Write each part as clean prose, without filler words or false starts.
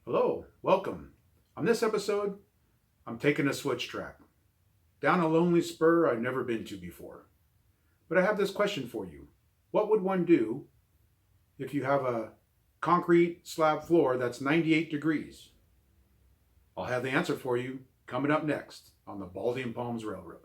Hello, welcome. On this episode, I'm taking a switch track down a lonely spur I've never been to before. But I have this question for you. What would one do if you have a concrete slab floor that's 98 degrees? I'll have the answer for you coming up next on the Baldy Palms Railroad.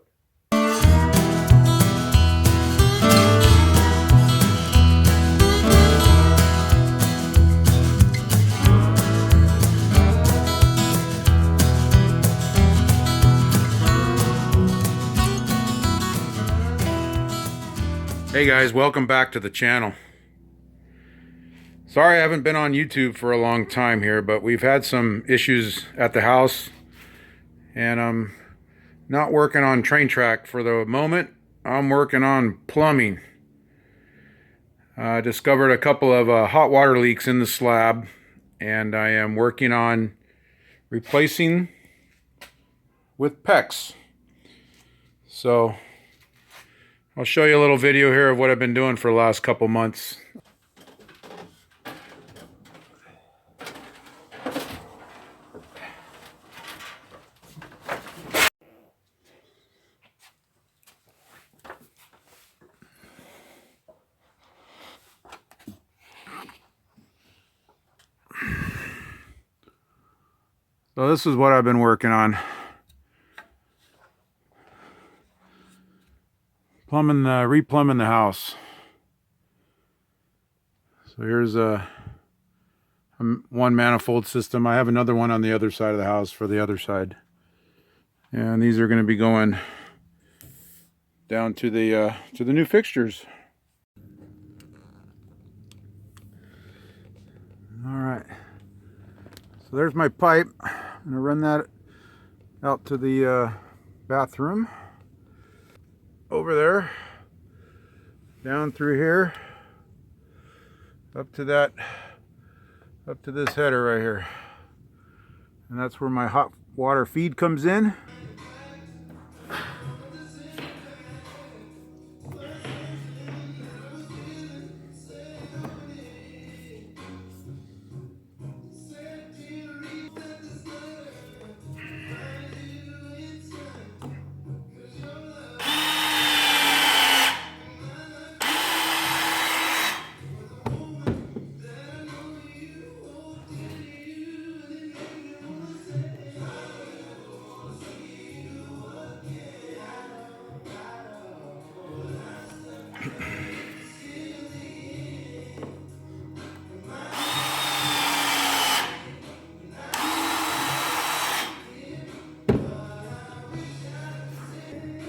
Hey guys, welcome back to the channel. Sorry I haven't been on YouTube for a long time here, but we've had some issues at the house and I'm not working on train track for the moment. I'm working on plumbing. I discovered a couple of hot water leaks in the slab and I am working on replacing with PEX. So I'll show you a little video here of what I've been doing for the last couple months. So this is what I've been working on. Replumbing the house. So here's one manifold system. I have another one on the other side of the house for the other side. And these are going to be going down to the new fixtures. All right. So there's my pipe. I'm going to run that out to the bathroom. Over there, down through here, up to this header right here. And that's where my hot water feed comes in.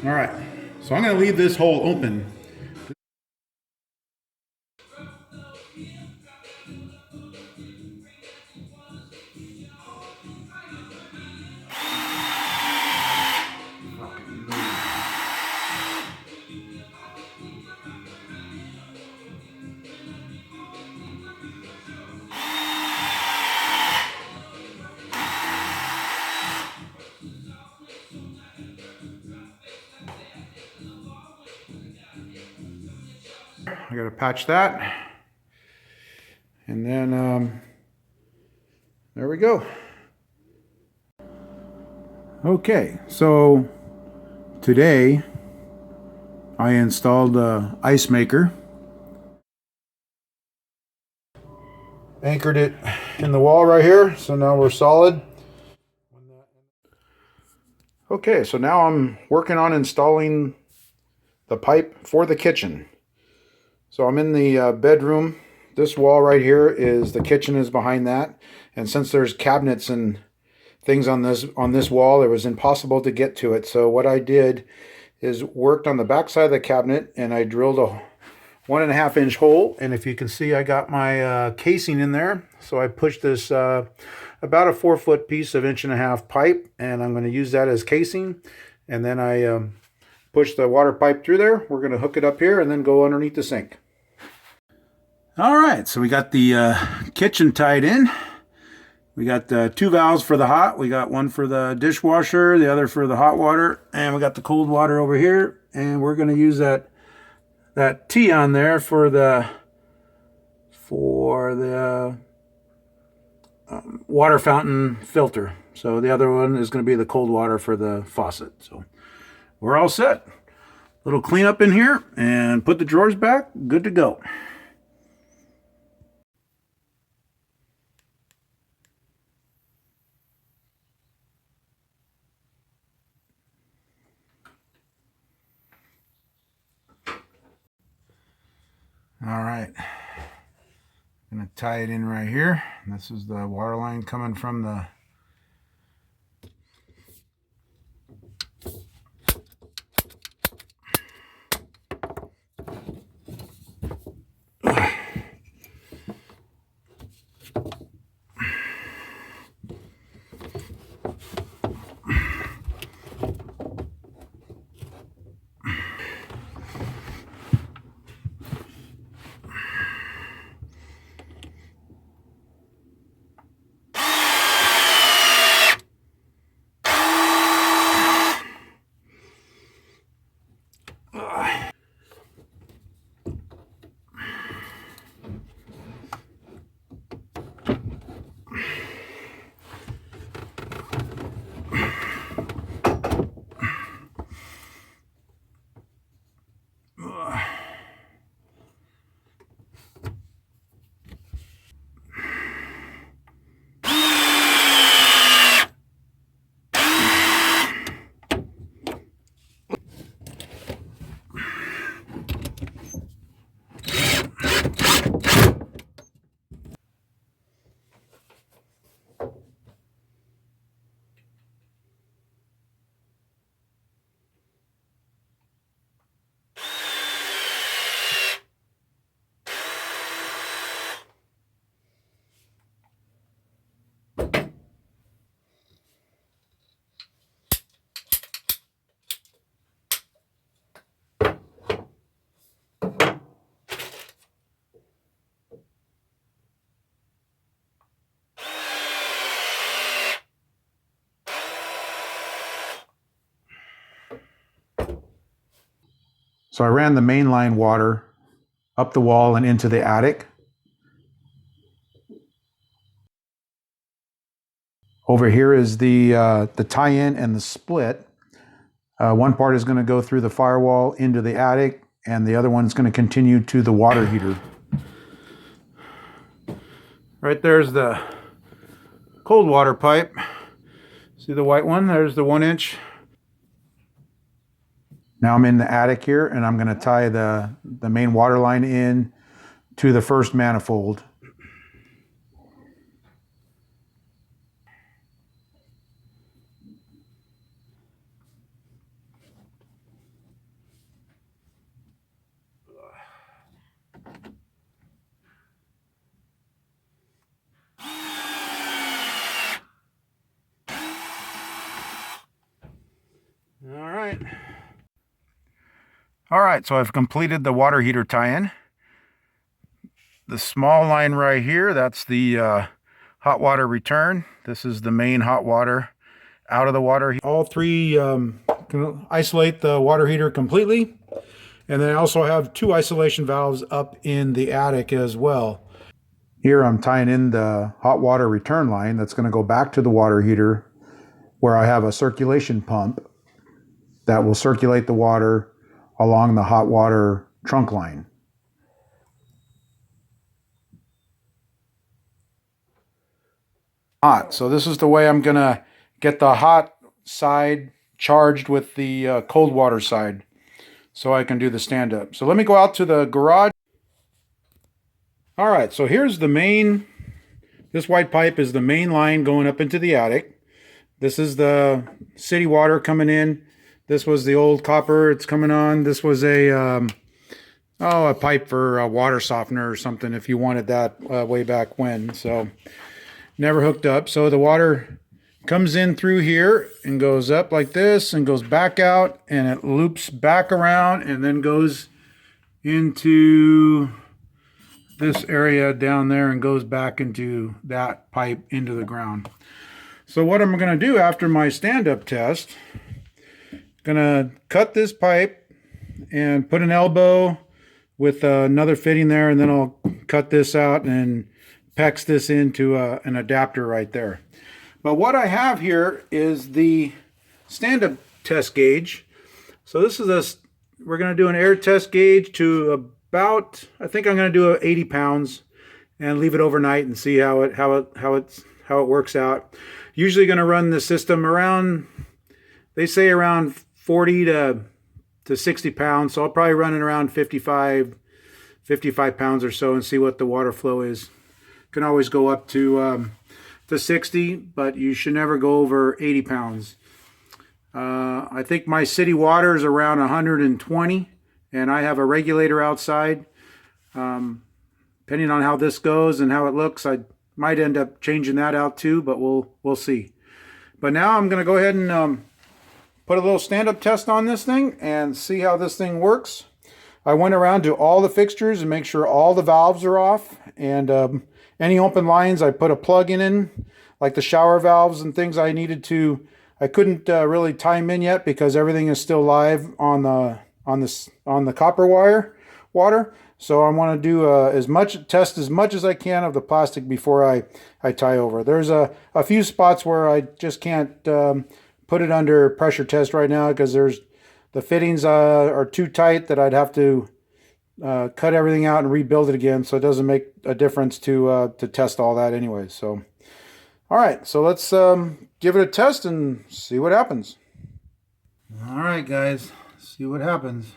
All right, so I'm going to leave this hole open. I gotta patch that, and then there we go. Okay, so today I installed the ice maker, anchored it in the wall right here, so now we're solid. Okay, so now I'm working on installing the pipe for the kitchen. So I'm in the bedroom. This wall right here is the kitchen, is behind that. And since there's cabinets and things on this wall, it was impossible to get to it. So what I did is worked on the back side of the cabinet and I drilled a 1.5 inch hole. And if you can see, I got my casing in there. So I pushed this about a 4-foot piece of 1.5 inch pipe, and I'm going to use that as casing. And then I push the water pipe through there. We're going to hook it up here and then go underneath the sink. All right, so we got the kitchen tied in. We got 2 valves for the hot. We got one for the dishwasher, the other for the hot water, and we got the cold water over here. And we're going to use that T on there for the water fountain filter. So the other one is going to be the cold water for the faucet. So we're all set. Little cleanup in here and put the drawers back. Good to go. All right. I'm going to tie it in right here. This is the water line coming from the So I ran the main line water up the wall and into the attic. Over here is the tie-in and the split. One part is going to go through the firewall into the attic, and the other one is going to continue to the water heater. Right there's the cold water pipe. See the white one? There's the 1-inch. Now I'm in the attic here, and I'm going to tie the main water line in to the first manifold. All right, so I've completed the water heater tie-in. The small line right here, that's the hot water return. This is the main hot water out of the water. All three can isolate the water heater completely. And then I also have 2 isolation valves up in the attic as well. Here I'm tying in the hot water return line that's going to go back to the water heater, where I have a circulation pump that will circulate the water along the hot water trunk line. Hot. So this is the way I'm going to get the hot side charged with the cold water side so I can do the stand-up. So let me go out to the garage. All right, so here's the main, this white pipe is the main line going up into the attic. This is the city water coming in. This was the old copper, it's coming on. This was a pipe for a water softener or something if you wanted that way back when. So never hooked up. So the water comes in through here and goes up like this and goes back out, and it loops back around and then goes into this area down there and goes back into that pipe into the ground. So what I'm going to do after my stand-up test, going to cut this pipe and put an elbow with another fitting there, and then I'll cut this out and PEX this into an adapter right there. But what I have here is the stand-up test gauge. So this is we're going to do an air test gauge to about, I think I'm going to do 80 pounds and leave it overnight and see how it works out. Usually going to run the system around, they say around 40 to 60 pounds. So I'll probably run it around 55 pounds or so and see what the water flow is. Can always go up to 60, but you should never go over 80 pounds. I think my city water is around 120, and I have a regulator outside. Depending on how this goes and how it looks, I might end up changing that out too, but we'll see. But now I'm going to go ahead and put a little stand-up test on this thing and see how this thing works. I went around to all the fixtures and make sure all the valves are off, and any open lines I put a plug in, like the shower valves and things I needed to. I couldn't really tie them in yet because everything is still live on the copper water. So I want to do test as much as I can of the plastic before I tie over. There's a few spots where I just can't put it under pressure test right now because the fittings are too tight that I'd have to cut everything out and rebuild it again, so it doesn't make a difference to test all that anyway. So, all right, so let's give it a test and see what happens. All right, guys, see what happens.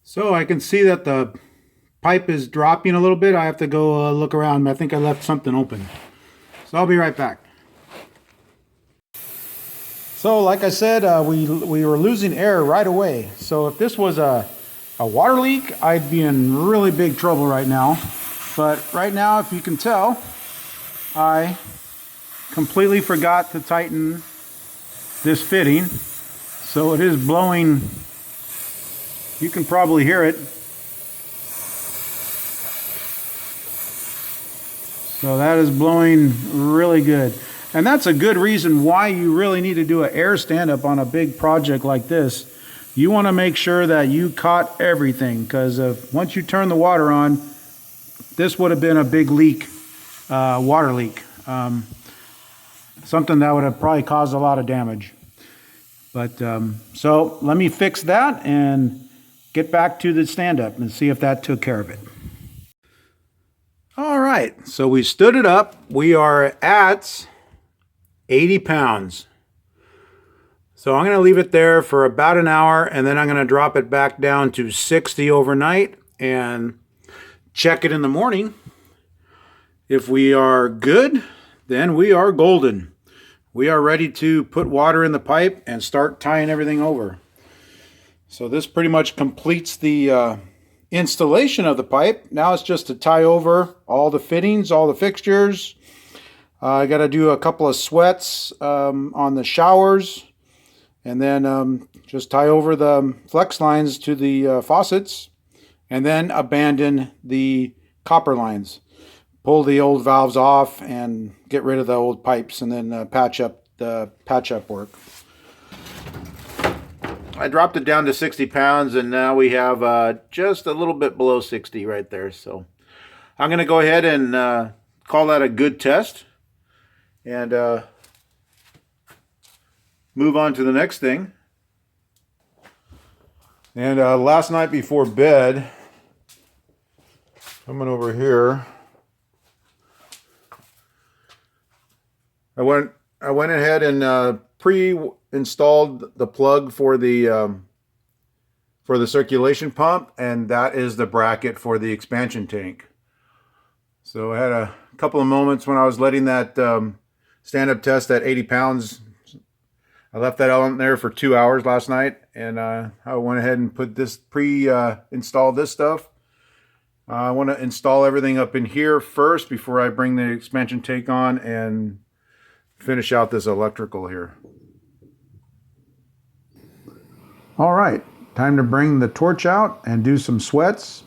So I can see that the pipe is dropping a little bit. I have to go look around. I think I left something open. So I'll be right back. So like I said, we were losing air right away. So if this was a water leak, I'd be in really big trouble right now. But right now, if you can tell, I completely forgot to tighten this fitting. So it is blowing. You can probably hear it. So that is blowing really good. And that's a good reason why you really need to do an air stand-up on a big project like this. You want to make sure that you caught everything, because once you turn the water on, this would have been a big leak, water leak. Something that would have probably caused a lot of damage. But so let me fix that and get back to the stand-up and see if that took care of it. All right, so we stood it up. We are at 80 pounds. So I'm going to leave it there for about an hour, and then I'm going to drop it back down to 60 overnight and check it in the morning. If we are good, then we are golden. We are ready to put water in the pipe and start tying everything over. So this pretty much completes the installation of the pipe. Now it's just to tie over all the fittings, all the fixtures. I got to do a couple of sweats on the showers, and then just tie over the flex lines to the faucets, and then abandon the copper lines. Pull the old valves off and get rid of the old pipes, and then patch up work. I dropped it down to 60 pounds, and now we have just a little bit below 60 right there. So I'm going to go ahead and call that a good test and move on to the next thing. And last night before bed, coming over here, I went ahead and pre-installed the plug for the circulation pump, and that is the bracket for the expansion tank. So I had a couple of moments when I was letting that stand-up test at 80 pounds. I left that on there for 2 hours last night, and I went ahead and put this installed this stuff. I want to install everything up in here first before I bring the expansion tank on and finish out this electrical here. All right, time to bring the torch out and do some sweats.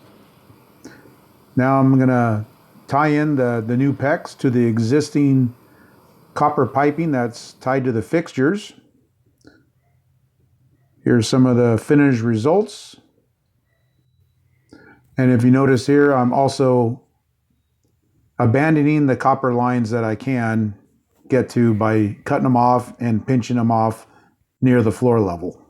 Now I'm gonna tie in the new PEX to the existing copper piping that's tied to the fixtures. Here's some of the finished results. And if you notice here, I'm also abandoning the copper lines that I can get to by cutting them off and pinching them off near the floor level.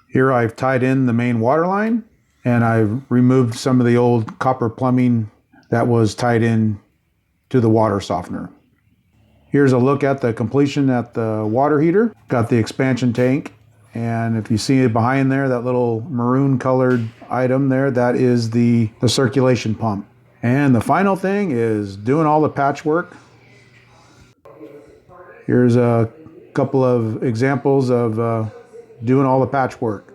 Here I've tied in the main water line, and I've removed some of the old copper plumbing that was tied in to the water softener. Here's a look at the completion at the water heater. Got the expansion tank, and if you see it behind there, that little maroon colored item there, that is the circulation pump. And the final thing is doing all the patchwork. Here's a couple of examples of doing all the patchwork.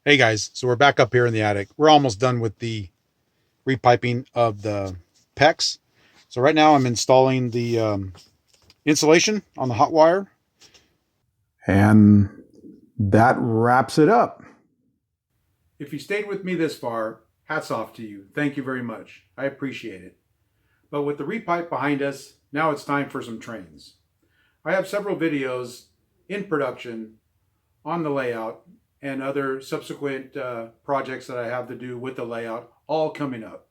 Hey guys, so we're back up here in the attic. We're almost done with the repiping of the PEX. So right now I'm installing the insulation on the hot wire. And that wraps it up. If you stayed with me this far, hats off to you. Thank you very much. I appreciate it. But with the repipe behind us, now it's time for some trains. I have several videos in production on the layout and other subsequent projects that I have to do with the layout, all coming up.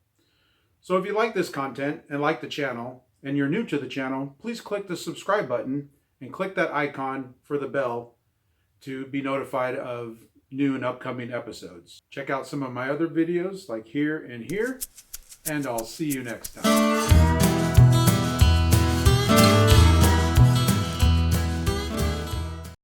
So if you like this content and like the channel, and you're new to the channel, please click the subscribe button and click that icon for the bell to be notified of new and upcoming episodes. Check out some of my other videos like here and here, and I'll see you next time.